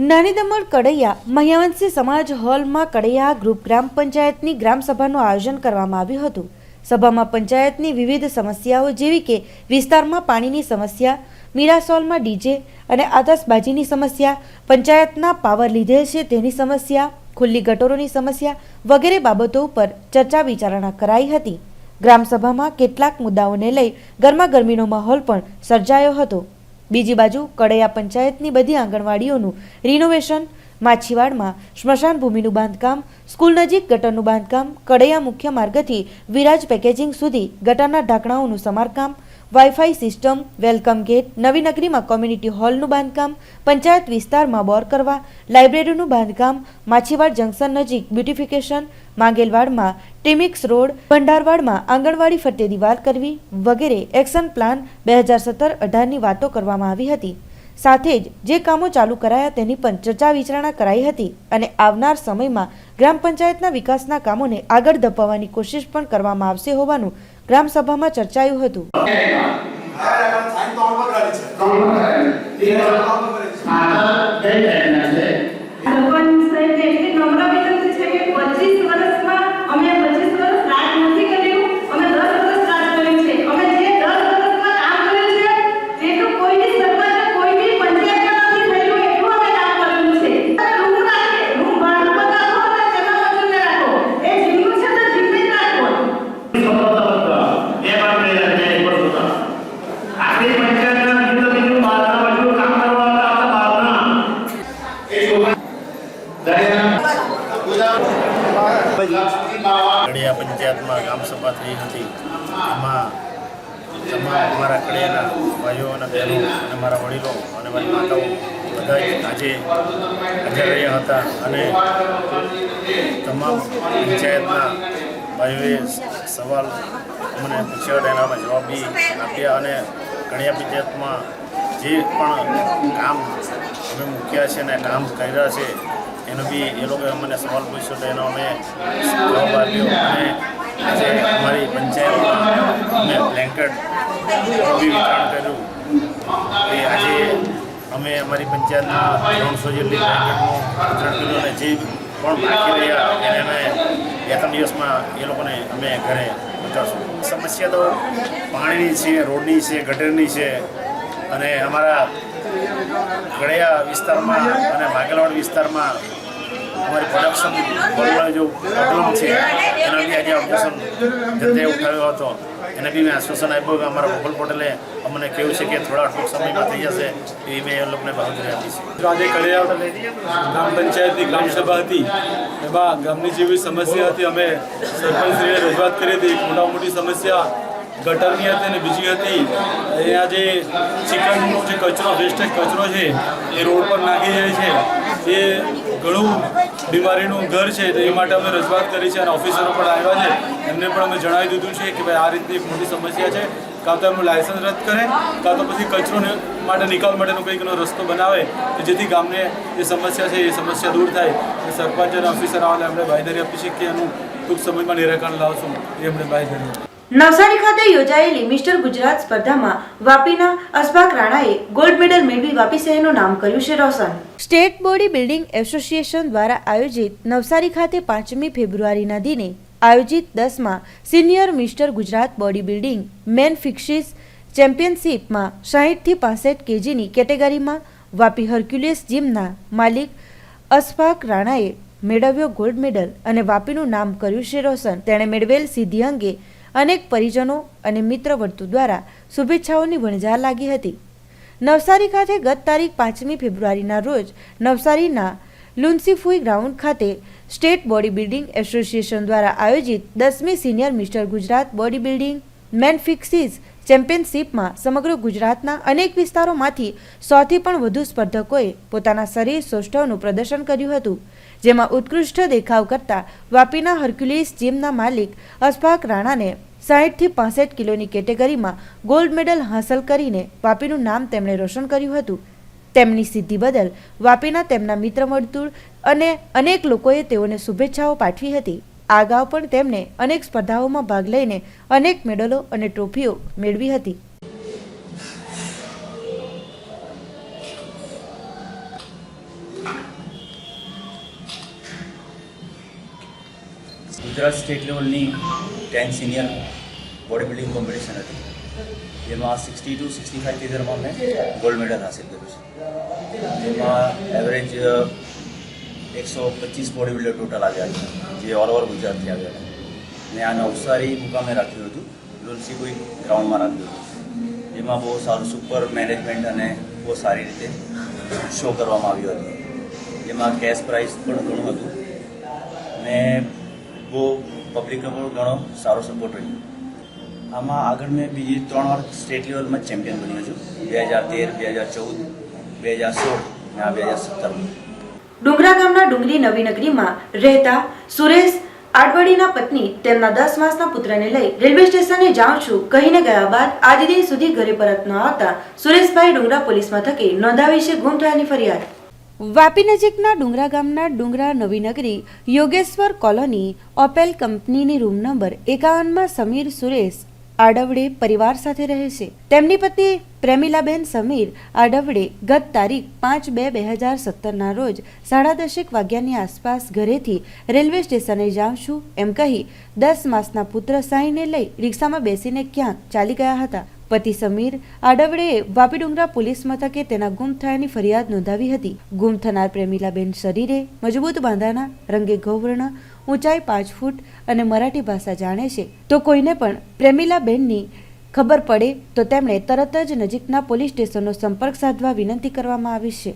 નાની દમણ કડૈયા મહ્યાવંશી સમાજ હોલમાં કડૈયા ગ્રુપ ગ્રામ પંચાયતની ગ્રામ સભાનું આયોજન કરવામાં આવ્યું હતું. સભામાં પંચાયતની વિવિધ સમસ્યાઓ જેવી કે વિસ્તારમાં પાણીની સમસ્યા, મીરાસોલમાં ડીજે અને આતશબાજીની સમસ્યા, પંચાયતના પાવર લીધેલ છે તેની સમસ્યા, ખુલ્લી ગટરોની સમસ્યા વગેરે બાબતો ઉપર ચર્ચા વિચારણા કરાઈ હતી. ગ્રામસભામાં કેટલાક મુદ્દાઓને લઈ ગરમાગરમીનો માહોલ પણ સર્જાયો હતો. બીજી બાજુ કડૈયા પંચાયતની બધી આંગણવાડીઓનું રિનોવેશન, માછીવાડમાં સ્મશાન ભૂમિનું બાંધકામ, સ્કૂલ નજીક ગટરનું બાંધકામ, કડૈયા મુખ્ય માર્ગથી વિરાજ પેકેજિંગ સુધી ગટરના ઢાંકણાઓનું સમારકામ, વાઈફાઈ સિસ્ટમ, વેલકમ ગેટ, નવી નગરીમાં કોમ્યુનિટી હોલનું બાંધકામ, પંચાયત વિસ્તારમાં બોર કરવા, લાઇબ્રેરીનું બાંધકામ, માછીવાડ જંકશન નજીક બ્યુટિફિકેશન, માંગેલવાડમાં ટીમિક્સ રોડ, ભંડારવાડમાં આંગણવાડી ફરતે દિવાલ કરવી વગેરે એક્શન પ્લાન 2017-18ની વાતો કરવામાં આવી હતી. સાથે જ જે કામો ચાલુ કરાયા તેની પણ ચર્ચા વિચારણા કરાઈ હતી અને આવનાર સમયમાં ગ્રામ પંચાયતના વિકાસના કામોને આગળ ધપાવવાની કોશિશ પણ કરવામાં આવશે હોવાનું ગ્રામ સભામાં ચર્ચાયું હતું. કડિયા પંચાયતમાં ગામ સભા થઈ હતી. એમાં તમામ અમારા કડિયાના ભાઈઓ અને બહેનો અને મારા વડીલો અને મારી માતાઓ બધા જ આજે હાજર રહ્યા હતા અને તમામ પંચાયતના ભાઈઓએ સવાલ અમને પૂછ્યા હતા, એના જવાબ બી આપ્યા અને કડિયા પંચાયતમાં જે પણ કામ અમે મૂક્યા છે અને કામ કર્યા છે એનો બી એ લોકોએ અમને સવાલ પૂછ્યો તો એનો અમે જવાબ આપ્યો અને આજે અમારી પંચાયતમાં અમે બ્લેન્કેટ બી વિતરણ કર્યું. એ આજે અમે અમારી પંચાયતના 300 જેટલી બ્લેન્કેટનું વિતરણ કર્યું અને જે પણ બાકી રહ્યા એને અમે 2-3 દિવસમાં એ લોકોને અમે ઘરે પહોંચાડશું. સમસ્યા તો પાણીની છે, રોડની છે, ગટરની છે અને અમારા કડિયા વિસ્તારમાં અને માંગેલવાડ વિસ્તારમાં અમારી પ્રોડક્શન બોલવાનો જો પ્રોબ્લેમ છે એના બી આજે ઓબ્જેક્શન જતે ઉઠાવ્યો હતો. એને બી મેં આશ્વાસન આપ્યું કે અમારા ગોપાલ પટેલે અમને કહ્યું છે કે થોડા ટૂંક સમયમાં થઈ જશે એવી મેં એ લોકોને બાંધરી આપી છે. આજે કડિયા ગ્રામ પંચાયતની ગ્રામસભા હતી, એમાં ગામની જેવી સમસ્યા હતી અમે સરપંચશ્રીએ રજૂઆત કરી હતી. મોટી સમસ્યા ગટરની હતી અને બીજી હતી અહીંયા જે ચિકનનો જે કચરો, વેસ્ટેજ કચરો છે એ રોડ પર નાખી જાય છે, એ ઘણું બીમારીનું ઘર છે. તો એ માટે અમે રજૂઆત કરી છે અને ઓફિસરો પણ આવ્યા છે, એમને પણ અમે જણાવી દીધું છે કે ભાઈ આ રીતની એક મોટી સમસ્યા છે, કાં તો એમનું લાયસન્સ રદ કરે કાં તો પછી કચરો માટે નિકાલ માટેનો કંઈકનો રસ્તો બનાવે કે જેથી ગામને જે સમસ્યા છે એ સમસ્યા દૂર થાય. સરપંચ અને ઓફિસર આવે એમને બાંયધરી આપી છે કે એનું ટૂંક સમયમાં નિરાકરણ લાવશું, એ એમને બાંયધરી. નવસારી ખાતે યોજાયેલી મિસ્ટર ગુજરાત સ્પર્ધામાં વાપીના અશફાક રાણાએ ગોલ્ડ મેડલ મેળવી વાપી શહેરનું નામ કર્યું છે રોશન. સ્ટેટ બોડી બિલ્ડિંગ એસોસિએશન દ્વારા આયોજિત નવસારી ખાતે 5મી ફેબ્રુઆરીના દિને આયોજિત 10મા senior mister Gujarat body building men ફિક્સિસ ચેમ્પિયનશિપમાં 60 થી 65 કેજીની કેટેગરીમાં વાપી હર્ક્યુલિસ જીમના માલિક અશફાક રાણાએ મેળવ્યો ગોલ્ડ મેડલ અને વાપીનું નામ કર્યું છે રોશન. તેણે મેળવેલ સિદ્ધિ અંગે અનેક પરિજનો અને મિત્ર વર્તુળ દ્વારા શુભેચ્છાઓની વણઝાર લાગી હતી. નવસારી ખાતે ગત તારીખ 5મી ફેબ્રુઆરીના રોજ નવસારીના લુન્સીફુઈ ગ્રાઉન્ડ ખાતે સ્ટેટ બોડી બિલ્ડિંગ એસોસિએશન દ્વારા આયોજિત 10મી senior mister Gujarat body building men ફિક્સિસ ચેમ્પિયનશિપમાં સમગ્ર ગુજરાતના અનેક વિસ્તારોમાંથી 100થી પણ વધુ સ્પર્ધકોએ પોતાના શરીર સૌષ્ઠવનું પ્રદર્શન કર્યું હતું, જેમાં ઉત્કૃષ્ટ દેખાવ કરતા વાપીના હર્ક્યુલિસ જીમના માલિક અશફાક રાણાને 60 થી 65 કિલોની કેટેગરીમાં ગોલ્ડ મેડલ હાંસલ કરીને વાપીનું નામ તેમણે રોશન કર્યું હતું. તેમની સિદ્ધિ બદલ વાપીના તેમના મિત્ર વર્તુળ અને અનેક લોકોએ તેઓને શુભેચ્છાઓ પાઠવી હતી. આ અગાઉ પણ તેમણે અનેક સ્પર્ધાઓમાં ભાગ લઈને અનેક મેડલો અને ટ્રોફીઓ મેળવી હતી. ગુજરાત સ્ટેટ લેવલની 10 સિનિયર બોડી બિલ્ડિંગ કોમ્પિટિશન હતી, જેમાં 60 to 65 કેજીમાં મેં ગોલ્ડ મેડલ હાંસલ કર્યું છે. જેમાં એવરેજ 125 બોડી બિલ્ડર ટોટલ આવ્યા છે, જે ઓલ ઓવર ગુજરાતથી આવ્યા હતા. મેં આ નવસારી મુકામે રાખ્યું હતું, લુન્સીફુઈ ગ્રાઉન્ડમાં રાખ્યું હતું, જેમાં બહુ સારું સુપર મેનેજમેન્ટ અને બહુ સારી રીતે શો કરવામાં આવ્યો હતો. જેમાં કેશ પ્રાઇઝ પણ ઘણું હતું અને બહુ પબ્લિકનો પણ ઘણો સારો સપોર્ટ રહ્યો. આમાં આગળ મેં બીજી 3 વાર સ્ટેટ લેવલમાં ચેમ્પિયન બન્યો છું. 2013, 2014, 2016 અને આ 2017. ડુંગરા ગામના ડુંગરી નવી નગરીમાં રહેતા સુરેશ આડવાડીના પત્ની તેમના 10 માસના પુત્રને લઈ રેલવે સ્ટેશને જાઉં છું કહીને ગયા બાદ આજ દિન સુધી ઘરે પરત ન આવતા સુરેશભાઈ ડુંગરા પોલીસ મથકે નોંધાવી છે ગુમ થયાની ફરિયાદ. વાપી નજીકના ડુંગરા ગામના ડુંગરા નવીનગરી યોગેશ્વર કોલોની ઓપેલ કંપનીની રૂમ નંબર 51માં સમીર સુરેશ આડવડે પરિવાર સાથે રહે છે. તેમની પત્ની પ્રેમિલાબેન સમીર આડવડે ગત તારીખ 5/2/2017 રોજ 10:30 વાગ્યાની આસપાસ ઘરેથી રેલવે સ્ટેશને જાઉં છું એમ કહી 10 માસના પુત્ર સાહીને લઈ રિક્ષામાં બેસીને ક્યાંક ચાલી ગયા હતા. પતિ સમીર આડવડેએ વાપી ડુંગરા પોલીસ મથકે તેના ગુમ થયાની ફરિયાદ નોંધાવી હતી. ગુમ થનાર પ્રેમિલાબેન શરીરે મજબૂત બાંધાના, રંગે ગૌવર્ણ, ઊંચાઈ 5 ફૂટ અને મરાઠી ભાષા જાણે છે. તો કોઈને પણ પ્રેમિલાબેનની ખબર પડે તો તેમણે તરત જ નજીકના પોલીસ સ્ટેશનનો સંપર્ક સાધવા વિનંતી કરવામાં આવી છે.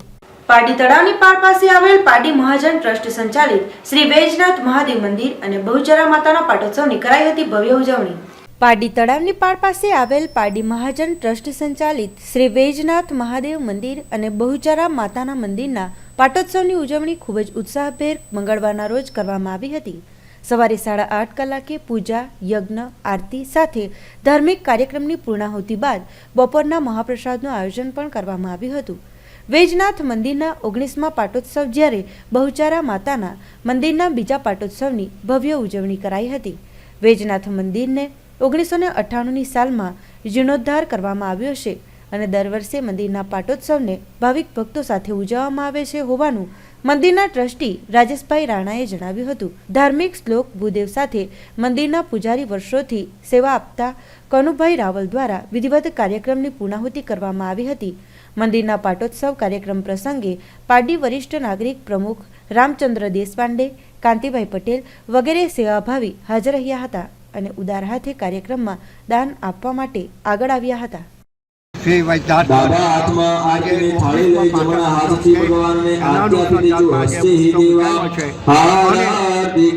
પાડી તળાવની પાળ પાસે આવેલ પાડી મહાજન ટ્રસ્ટ સંચાલિત શ્રી વૈજનાથ મહાદેવ મંદિર અને બહુચરા માતાના પાટોત્સવની કરાઈ હતી ભવ્ય ઉજવણી. પાડી તળાવની પાળ પાસે આવેલ પાડી મહાજન ટ્રસ્ટ સંચાલિત શ્રી વૈજનાથ મહાદેવ મંદિર અને બહુચરા માતાના મંદિરના પાટોત્સવની ઉજવણી ખૂબ જ ઉત્સાહભેર મંગળવારના રોજ કરવામાં આવી હતી. સવારે 8:30 કલાકે પૂજા, યજ્ઞ, આરતી સાથે ધાર્મિક કાર્યક્રમની પૂર્ણાહુતિ બાદ બપોરના મહાપ્રસાદનું આયોજન પણ કરવામાં આવ્યું હતું. વૈજનાથ મંદિરના 19મા પાટોત્સવ જ્યારે બહુચરા માતાના મંદિરના બીજા પાટોત્સવની ભવ્ય ઉજવણી કરાઈ હતી. વૈજનાથ મંદિરને 1998ની સાલમાં જીર્ણોદ્ધાર કરવામાં આવ્યો છે અને દર વર્ષે મંદિરના પાટોત્સવને ભાવિક ભક્તો સાથે ઉજવવામાં આવે છે હોવાનું મંદિરના ટ્રસ્ટી રાજેશભાઈ રાણાએ જણાવ્યું હતું. ધાર્મિક શ્લોક ભૂદેવ સાથે મંદિરના પૂજારી વર્ષોથી સેવા આપતા કનુભાઈ રાવલ દ્વારા વિધિવત કાર્યક્રમની પૂર્ણાહુતિ કરવામાં આવી હતી. મંદિરના પાટોત્સવ કાર્યક્રમ પ્રસંગે પાડી વરિષ્ઠ નાગરિક પ્રમુખ રામચંદ્ર દેશપાંડે, કાંતિભાઈ પટેલ વગેરે સેવાભાવી હાજર રહ્યા હતા અને ઉદાર હાથે કાર્યક્રમમાં દાન આપવા માટે આગળ આવ્યા હતા. શ્રી વૈજનાથ ડાબા હાથમાં આરતીની થાળી લઈ જમણા હાથથી ભગવાનને આરતી આપી દેજો. હસ્તે હિ દેવા હાર્દિક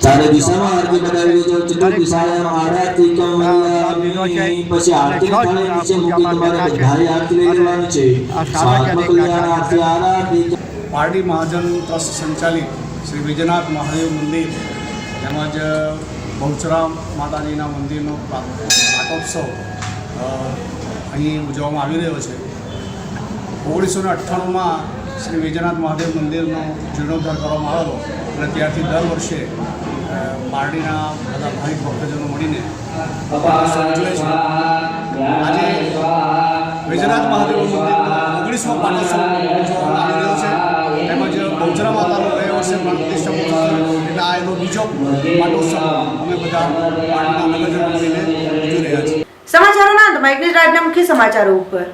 ચારે દિશામાં આરતી બતાવી દેજો. ચતુર દિશામાં આરતી કમલામી. પછી આરતી થાળી નીચે મૂકી તમારે બધાએ આરતી લઈ લેવાની છે. સ્વાત્મક કલ્યાણ આરતી આરતી. પારડી મહાજન ટ્રસ્ટ સંચાલિત શ્રી વૈજનાથ મહાદેવ મંદિર તેમજ બહુચરા માતાજીના મંદિરનો પાટોત્સવ અહીં ઉજવવામાં આવી રહ્યો છે. 1998માં શ્રી વૈજનાથ મહાદેવ મંદિરનો જીર્ણોદ્ધાર કરવામાં આવેલો અને ત્યારથી દર વર્ષે પારડીના બધા ભાવિક ભક્તજનો મળીને ઉજવે છે. આજે વૈજનાથ મહાદેવ મંદિરનો 19મો પાટોત્સવ ઉજવવામાં આવી રહ્યો છે. તેમજ બહુચરા માતાનો ગયા વર્ષે પ્રાણ પ્રતિષ્ઠા પૂર્ણ થયો એટલે આ એનો બીજો પાટોત્સવ અમે બધા પારડીના નગરજનો મળીને ઉજવી રહ્યા છીએ. સમાચારોના અંતમાં એક નજર આજના મુખ્ય સમાચારો ઉપર.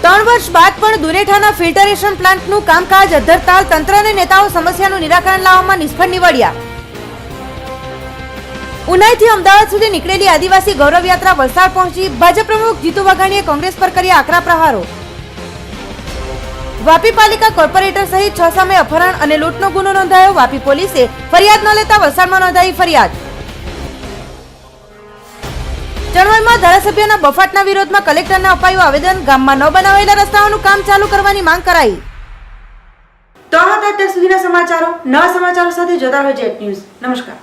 3 વર્ષ બાદ પણ દુનેઠાના ફિલ્ટરેશન પ્લાન્ટનું કામકાજ અધ્ધરતાલ તંત્ર અને નેતાઓ સમસ્યાનું નિરાકરણ લાવવામાં નિષ્ફળ નીવડ્યા. ઉનાઈથી અમદાવાદ સુધી નીકળેલી આદિવાસી ગૌરવ યાત્રા વલસાડ પહોંચી. ભાજપ પ્રમુખ જીતુ વાઘાણીએ કોંગ્રેસ પર કર્યા આકરા પ્રહારો. વાપી પાલિકા કોર્પોરેટર સહિત 6 સામે અપહરણ અને લૂંટનો ગુનો નોંધાયો. વાપી પોલીસે ફરિયાદ ન લેતા વલસાડમાં નોંધાઈ ફરિયાદ. ચણવઈમાં ધારાસભ્યના બફાટના વિરોધમાં કલેક્ટરને અપાયું આવેદન. ગામમાં ન બનાવેલા રસ્તાઓનું કામ ચાલુ કરવાની માંગ કરાઈ. તો આ હતા અત્યાર સુધીના સમાચારો. નવા સમાચારો સાથે જોતા રહો જેટ ન્યૂઝ. નમસ્કાર.